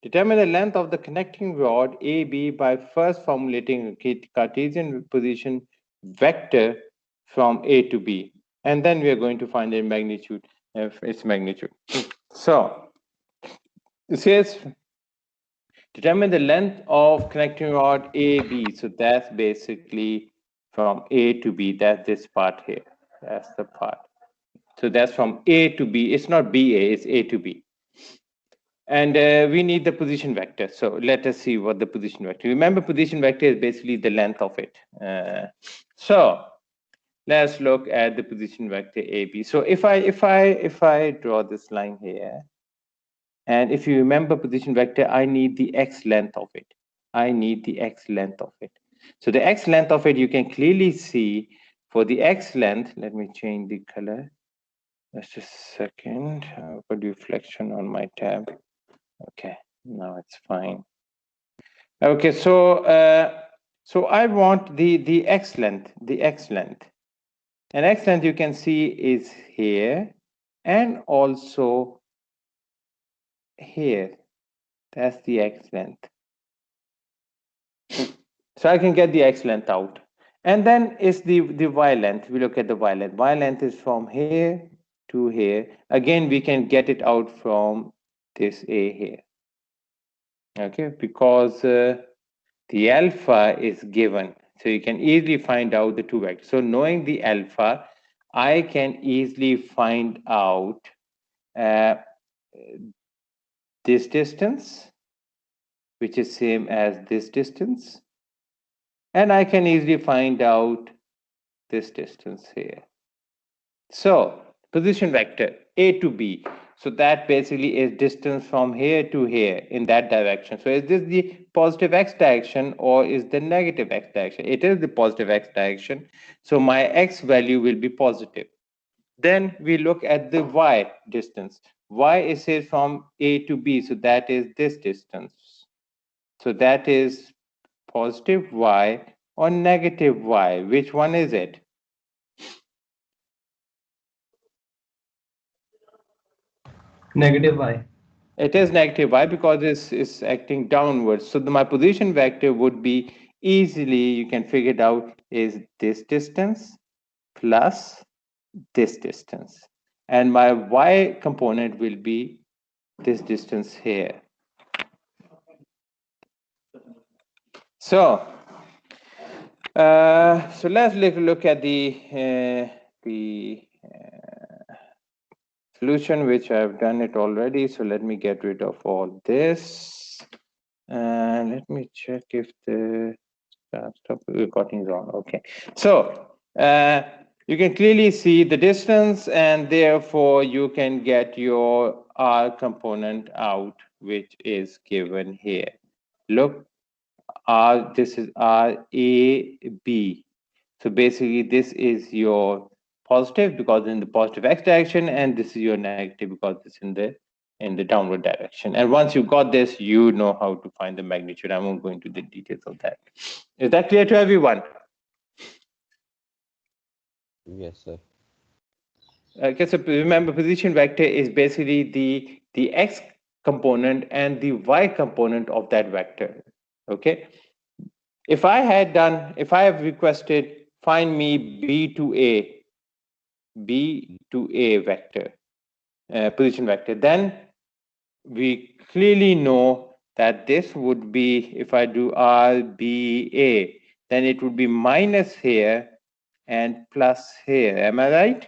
Determine the length of the connecting rod AB by first formulating a Cartesian position vector from A to B. And then we are going to find the magnitude of its magnitude. So it says determine the length of connecting rod AB. So that's basically from A to B. That's this part here. That's the part. So that's from A to B. It's not BA, it's A to B. And we need the position vector. So let us see what the position vector. Remember, position vector is basically the length of it. So let's look at the position vector AB. So if I draw this line here, and if you remember position vector, I need the x length of it. I need the x length of it. So the x length of it, you can clearly see for the x length. Let me change the color. Just a second. I'll put reflection on my tab. Okay, now it's fine. Okay, so I want the x length, and x length you can see is here and also here. That's the x length. So I can get the x length out, and then is the y length. We look at the y length. Y length is from here to here. Again, we can get it out from this A here. Okay, because the alpha is given, so you can easily find out the two vectors. So knowing the alpha, I can easily find out this distance, which is same as this distance, and I can easily find out this distance here. So position vector A to B. So that basically is distance from here to here in that direction. So is this the positive x direction or is the negative x direction? It is the positive x direction. So my x value will be positive. Then we look at the y distance. Y is here from A to B. So that is this distance. So that is positive y or negative y. Which one is it? Negative y. It is negative y because this is acting downwards. So my position vector would be easily, you can figure it out, is this distance plus this distance. And my y component will be this distance here. So, so let's look at the solution, which I've done it already. So let me get rid of all this. And let me check if the stop recording is on. Okay. So you can clearly see the distance, and therefore you can get your R component out, which is given here. Look, R, this is R A B. So basically this is your positive because in the positive x direction, and this is your negative because it's in the downward direction. And once you got this, you know how to find the magnitude. I won't go into the details of that. Is that clear to everyone? Yes, sir. Okay, so remember, position vector is basically the x component and the y component of that vector. Okay, if I have requested find me b to a vector, position vector, then we clearly know that this would be, if I do RBA, then it would be minus here and plus here. Am I right?